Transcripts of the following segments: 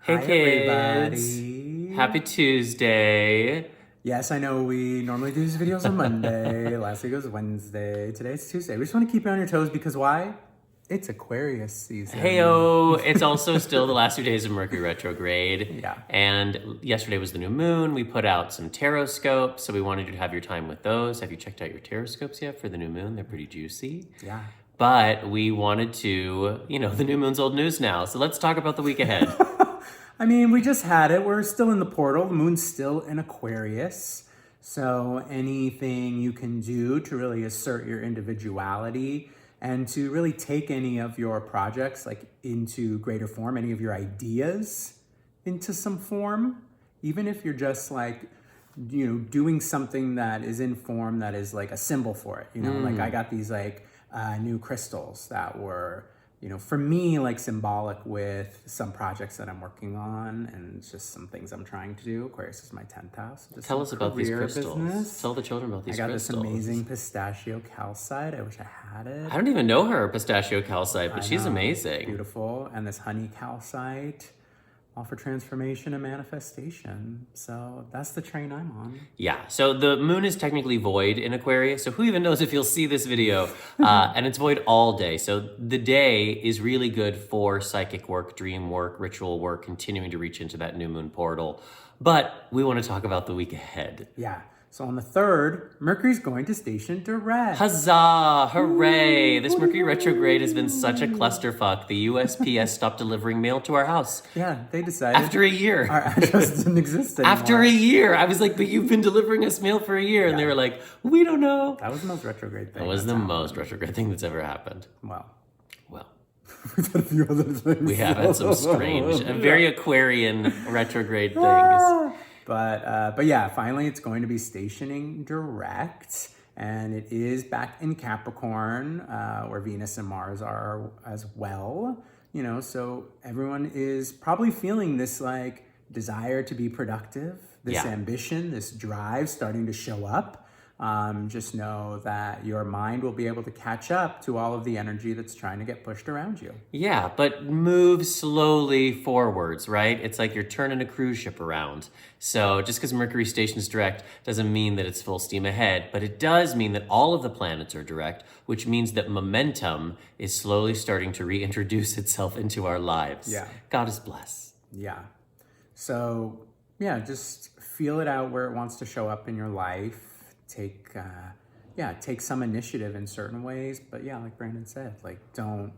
Hey Hi, kids! everybody. Happy Tuesday. Yes, I know we normally do these videos on Monday. Last week was Wednesday. Today it's Tuesday. We just want to keep you on your toes because why? It's Aquarius season. Heyo! It's also still the last 2 days of Mercury retrograde. Yeah. And yesterday was the new moon. We put out some tarot scopes, so we wanted you to have your time with those. Have you checked out your tarot scopes yet for the new moon? They're pretty juicy. Yeah. But we wanted to, the new moon's old news now. So let's talk about the week ahead. I mean, we just had it. We're still in the portal. The moon's still in Aquarius. So anything you can do to really assert your individuality and to really take any of your projects like into greater form, any of your ideas into some form, even if you're just like, doing something that is in form that is like a symbol for it. Like I got these like new crystals that were for me, like symbolic with some projects that I'm working on and just some things I'm trying to do. Aquarius is my 10th house. Just Tell us about these crystals. Business. Tell the children about these crystals. I got this amazing pistachio calcite. I wish I had it. I don't even know her pistachio calcite, but she's amazing. Beautiful. And this honey calcite, all for transformation and manifestation. So that's the train I'm on. Yeah, so the moon is technically void in Aquarius, so who even knows if you'll see this video, and it's void all day. So the day is really good for psychic work, dream work, ritual work, continuing to reach into that new moon portal. But we want to talk about the week ahead. Yeah. So on the 3rd, Mercury's going to station direct. Huzzah! Hooray! This Mercury retrograde has been such a clusterfuck. The USPS stopped delivering mail to our house. Yeah, they decided. After a year. Our address didn't exist anymore. After a year. I was like, but you've been delivering us mail for a year. And they were like, we don't know. That was the most retrograde thing. That was the most retrograde thing that's ever happened. Well. We've had a few other things. We have had some strange, very Aquarian retrograde things. But yeah, finally it's going to be stationing direct, and it is back in Capricorn, where Venus and Mars are as well. So everyone is probably feeling this like desire to be productive, this ambition, this drive starting to show up. Just know that your mind will be able to catch up to all of the energy that's trying to get pushed around you. Yeah, but move slowly forwards, right? It's like you're turning a cruise ship around. So just because Mercury stations direct doesn't mean that it's full steam ahead, but it does mean that all of the planets are direct, which means that momentum is slowly starting to reintroduce itself into our lives. Yeah. God is bless. Yeah. So yeah, just feel it out where it wants to show up in your life. Take some initiative in certain ways, but yeah, like Brandon said, like don't,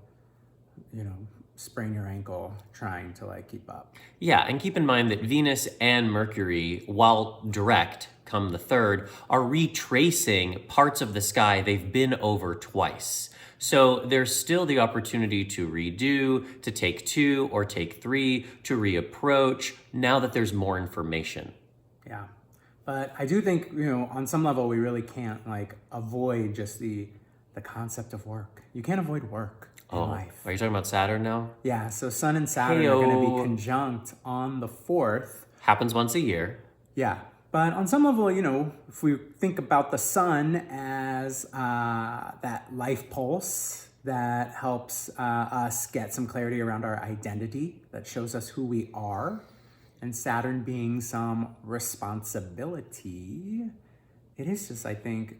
sprain your ankle trying to like keep up. Yeah, and keep in mind that Venus and Mercury, while direct, come the 3rd, are retracing parts of the sky they've been over twice. So there's still the opportunity to redo, to take 2 or take 3, to reapproach, now that there's more information. Yeah. But I do think, on some level, we really can't like avoid just the concept of work. You can't avoid work in life. Are you talking about Saturn now? Yeah, so Sun and Saturn are going to be conjunct on the 4th. Happens once a year. Yeah, but on some level, if we think about the Sun as that life pulse that helps us get some clarity around our identity, that shows us who we are, and Saturn being some responsibility, it is just, I think,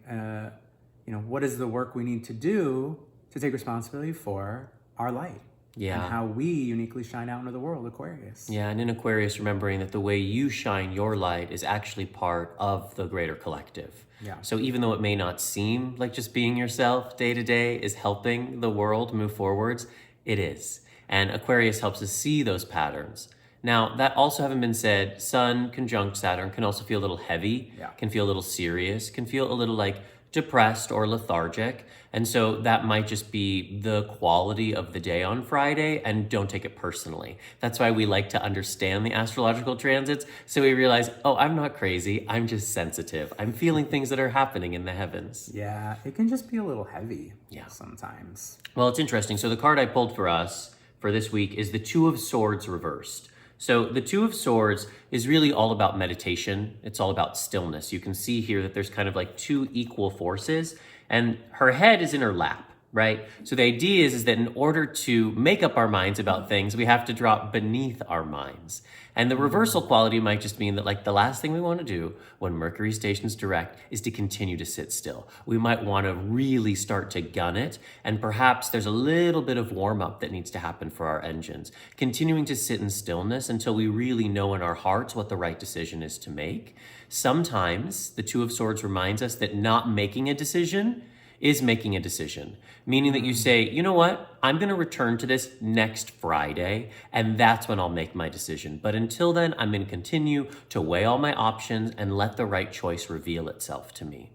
what is the work we need to do to take responsibility for our light? Yeah. And how we uniquely shine out into the world, Aquarius. Yeah, and in Aquarius, remembering that the way you shine your light is actually part of the greater collective. Yeah. So even though it may not seem like just being yourself day to day is helping the world move forwards, it is. And Aquarius helps us see those patterns. Now, that also having been said, Sun conjunct Saturn can also feel a little heavy, can feel a little serious, can feel a little like depressed or lethargic. And so that might just be the quality of the day on Friday, and don't take it personally. That's why we like to understand the astrological transits, so we realize, I'm not crazy, I'm just sensitive. I'm feeling things that are happening in the heavens. Yeah, it can just be a little heavy sometimes. Well, it's interesting. So the card I pulled for us for this week is the 2 of Swords reversed. So the 2 of Swords is really all about meditation. It's all about stillness. You can see here that there's kind of like 2 equal forces, and her head is in her lap. right? So the idea is that in order to make up our minds about things, we have to drop beneath our minds. And the reversal quality might just mean that like the last thing we want to do when Mercury stations direct is to continue to sit still. We might want to really start to gun it, and perhaps there's a little bit of warm up that needs to happen for our engines. Continuing to sit in stillness until we really know in our hearts what the right decision is to make. Sometimes the Two of Swords reminds us that not making a decision is making a decision, meaning that you say, you know what, I'm going to return to this next Friday, and that's when I'll make my decision. But until then, I'm going to continue to weigh all my options and let the right choice reveal itself to me.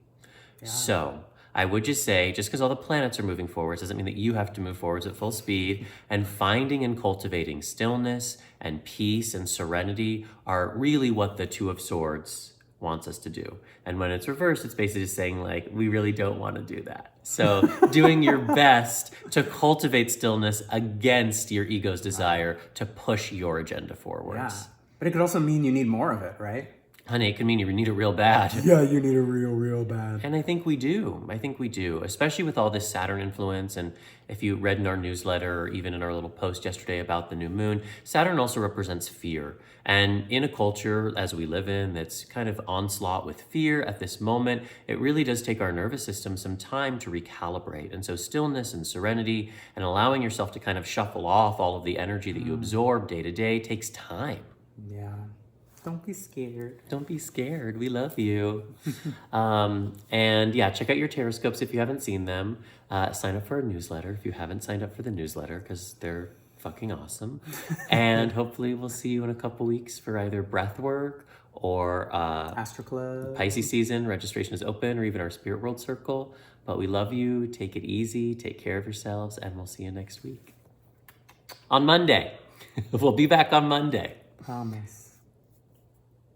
Yeah. So I would just say, just because all the planets are moving forwards doesn't mean that you have to move forwards at full speed. And finding and cultivating stillness and peace and serenity are really what the Two of Swords wants us to do. And when it's reversed, it's basically just saying like, we really don't want to do that. So doing your best to cultivate stillness against your ego's desire to push your agenda forwards. Yeah. But it could also mean you need more of it, right? Honey, it could mean you need it real bad. Yeah, you need it real bad. And I think we do. I think we do, especially with all this Saturn influence. And if you read in our newsletter or even in our little post yesterday about the new moon, Saturn also represents fear. And in a culture as we live in that's kind of onslaught with fear at this moment, it really does take our nervous system some time to recalibrate. And so stillness and serenity and allowing yourself to kind of shuffle off all of the energy that you absorb day to day takes time. Yeah. Don't be scared. Don't be scared. We love you. And yeah, check out your Teroscopes if you haven't seen them. Sign up for our newsletter if you haven't signed up for the newsletter, because they're fucking awesome. And hopefully we'll see you in a couple weeks for either breath work or Astroclub. Pisces season. Registration is open, or even our Spirit World Circle. But we love you. Take it easy. Take care of yourselves. And we'll see you next week. On Monday. We'll be back on Monday. Promise.